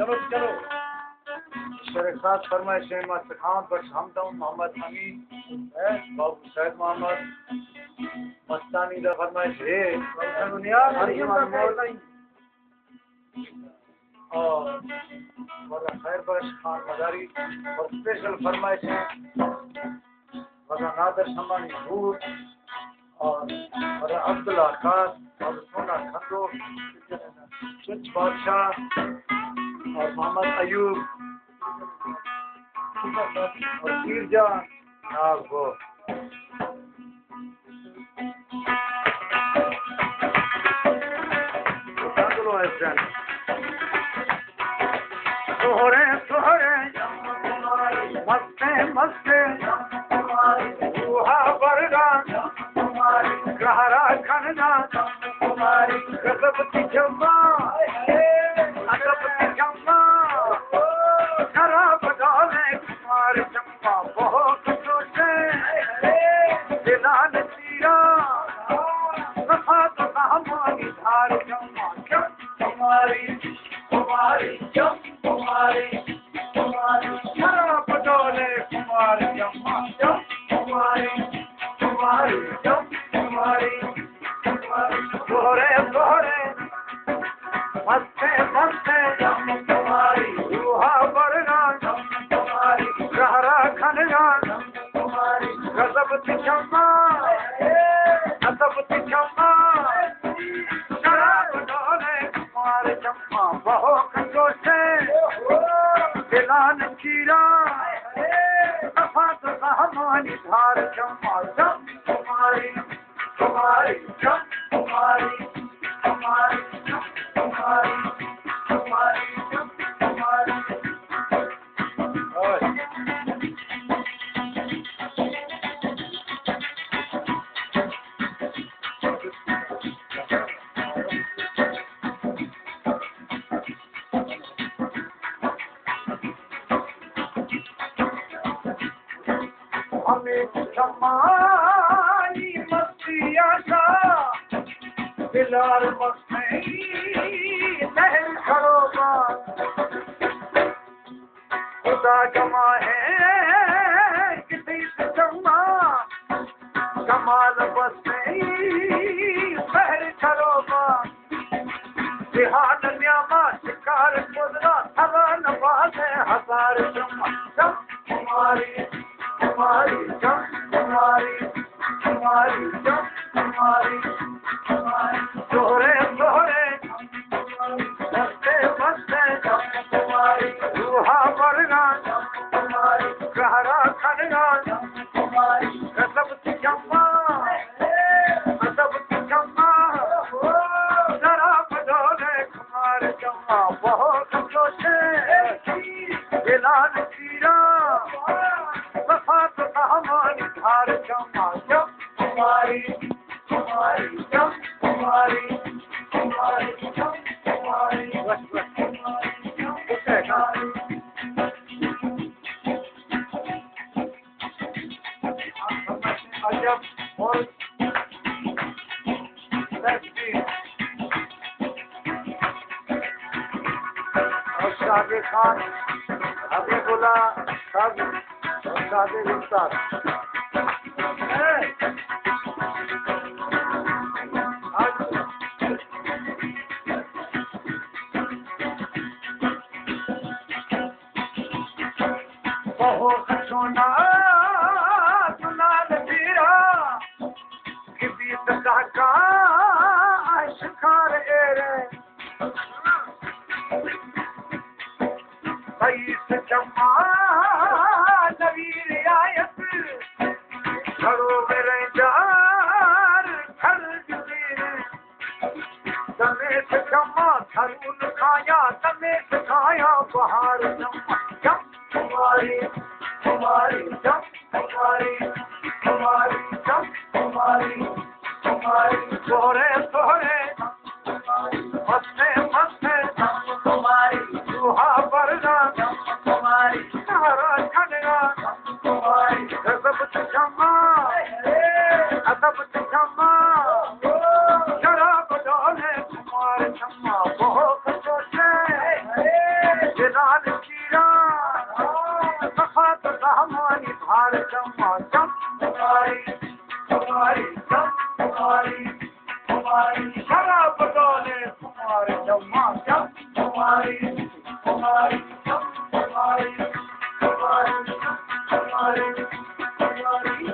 चलो चलो शेर साथ फरमाइश है मस्तान बख्श हमदम मोहम्मद अमीन बाबू सैयद मोहम्मद मस्तानी दा फरमाइश है और वाला खैर बख्श खान मदारी और स्पेशल फरमाइश है वाला नादर शमानी भूत और वाला अब्दुल्ला खास और सोना खंडो सुच बादशाह और मोहम्मद अयूब और गिरजा नागो सोहरे सोहरे मस्ते मस्ते रूहा बरगा गहरा खनना गजबती जम्मा अदबती जम्मा शराब डाले कुमार जम्मा बहुत सोचे दिलान तीरा सफा तो हमारी धार जम्मा जम तुम्हारी तुम्हारी जम तुम्हारी तुम्हारी शराब डाले कुमार जम्मा जम तुम्हारी तुम्हारी जम तुम्हारी सोहरे सोहरे मस्ते मस्ते तुम्हारी रूहा बरना तुम्हारी गहरा खनना तुम्हारी गजबती जम्मा अदबती जम्मा शराब डाले कुमार जम्मा बहुत जोशे दिलान चीरा सफा तो हमारी धार जम्मा जम तुम्हारी तुम्हारी जम तुम्हारी तुम्हारी जम तुम्हारी तुम्हारी जम तुम्हारी हमें समानी मस्तिया का दिलार मस्ती लहर खड़ोगा खुदा जमा है किसी से जमा कमाल बस्ती लहर खड़ोगा जिहाद न्यामा शिकार गुजरा थवा नवाज हजार जमा जम तुम्हारी तुम्हारी जम तुम्हारी तुम्हारी जम तुम्हारी सोहरे सोहरे मस्ते मस्ते तुम्हारी रूहा बरना तुम्हारी गहरा खनना तुम्हारी गजबती जम्मा अदबती जम्मा शराब डाले कुमार जम्मा बहुत जोशे दिलान चीरा सफा तो हमारी धार जम्मा जम तुम्हारी तुम्हारी जम तुम्हारी तुम्हारी जम तुम्हारी अजब और शादी खान हबीबुल्ला सब और शादी उस्ताद बहुत सोना सुनाल पीरा किसी सदा का शिकार एरे सईस जम्मा नवीर आयत घरों में रंजार घर जुलीर तमें जम्मा धरून खाया तमें खाया बहार जम्मा जम तुम्हारी तुम्हारी जम तुम्हारी तुम्हारी जम तुम्हारी तुम्हारी सोहरे सोहरे मस्ते मस्ते तुम्हारी रूहा बरना तुम्हारी गहरा खनना तुम्हारी गजबती जम्मा अदबती जम्मा शराब डाले कुमार जम्मा बहुत जोशे लाल चीरा सफात रहमानी धार चम्मा चम तुम्हारी तुम्हारी चम तुम्हारी तुम्हारी शराब डोले तुम्हारे चम्मा चम तुम्हारी तुम्हारी चम तुम्हारी तुम्हारी तुम्हारी तुम्हारी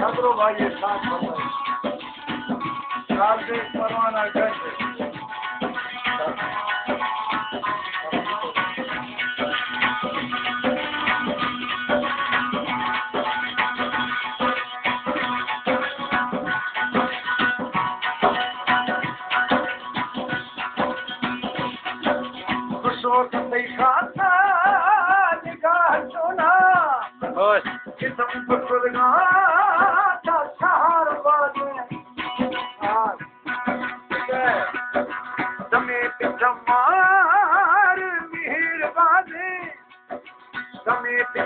छात्रों भाई साथ परवाना करते खुशोक देखा था निगाह चुना किस्म खुदगा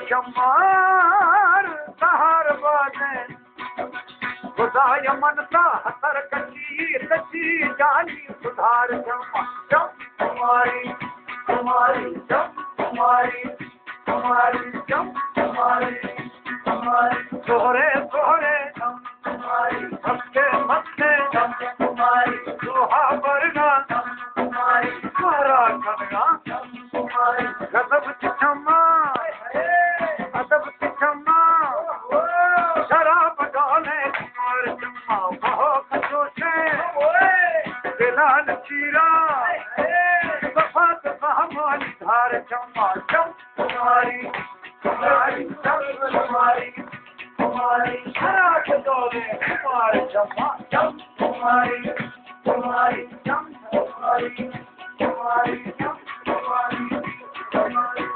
जमार सहार बाजे खुदाय मनता हसर कची जानी सुधार जमा जम तुम्हारी तुम्हारी जम तुम्हारी तुम्हारी जम तुम्हारी तुम्हारी सोहरे सोहरे जम तुम्हारी हफ्ते हफ्ते जम तुम्हारी लोहा बरगा जम तुम्हारी मारा खनगा जम तुम्हारी गजब चम्मा अदब चम्मा शराब डाले तुम्हारे चम्मा बहुत जोशे दिलाल चीरा सफात सहमानी धार चम्मा चम तुम्हारी तुम्हारी चम तुम्हारी तुम्हारी शराब डाले तुम्हारे चम्मा चम तुम्हारी तुम्हारी चम तुम्हारी तुम्हारी चम तुम्हारी तुम्हारी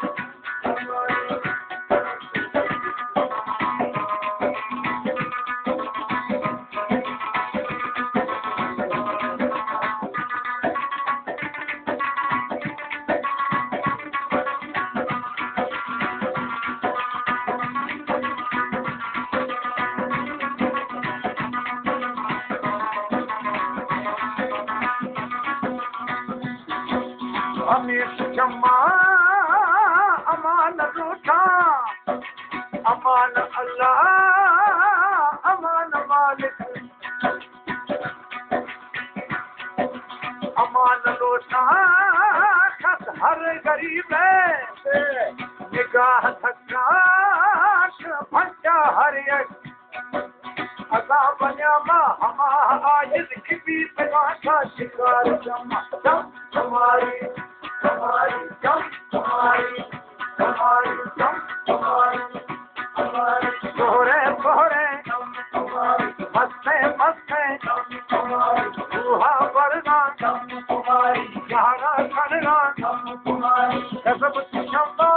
जम्मा अमान रूठा अमान अल्लाह अमान मालिक अमान लोटा खत हर गरीब है निगाह थकाश भंचा हर एक अदा बन्यामा हमा आजिज की भी का शिकार जम्मा जम तुम्हारी तुम्हारी जम तुम्हारी तुम्हारी जम तुम्हारी तुम्हारी सोहरे सोहरे जम तुम्हारी मस्ते मस्ते जम तुम्हारी दूहा बरगा जम तुम्हारी जहाना खनगा जम तुम्हारी कसब चम्मा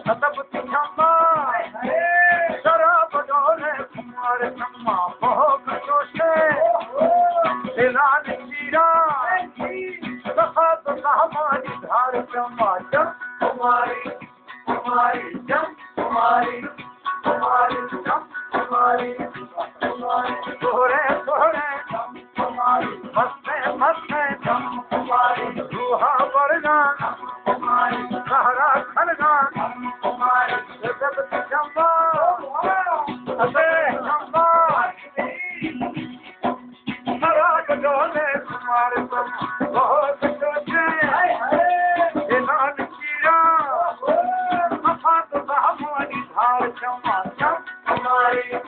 कसब चम्मा शराब डोले तुम्हारे चम्मा बहुत जोशे दिलाल चीरा हमारी धार चम्मा जम तुम्हारी तुम्हारी जम तुम्हारी तुम्हारी जम तुम्हारी तुम्हारी सोहरे सोहरे जम तुम्हारी मस्ते मस्ते जम तुम्हारी रूहा बरगा जम तुम्हारी सहरा खनगा जम तुम्हारी गजब चम्मा अबे चम्मा शराब डोले तुम्हारे चम्मा बहुत धार चम्मा चम तुम्हारी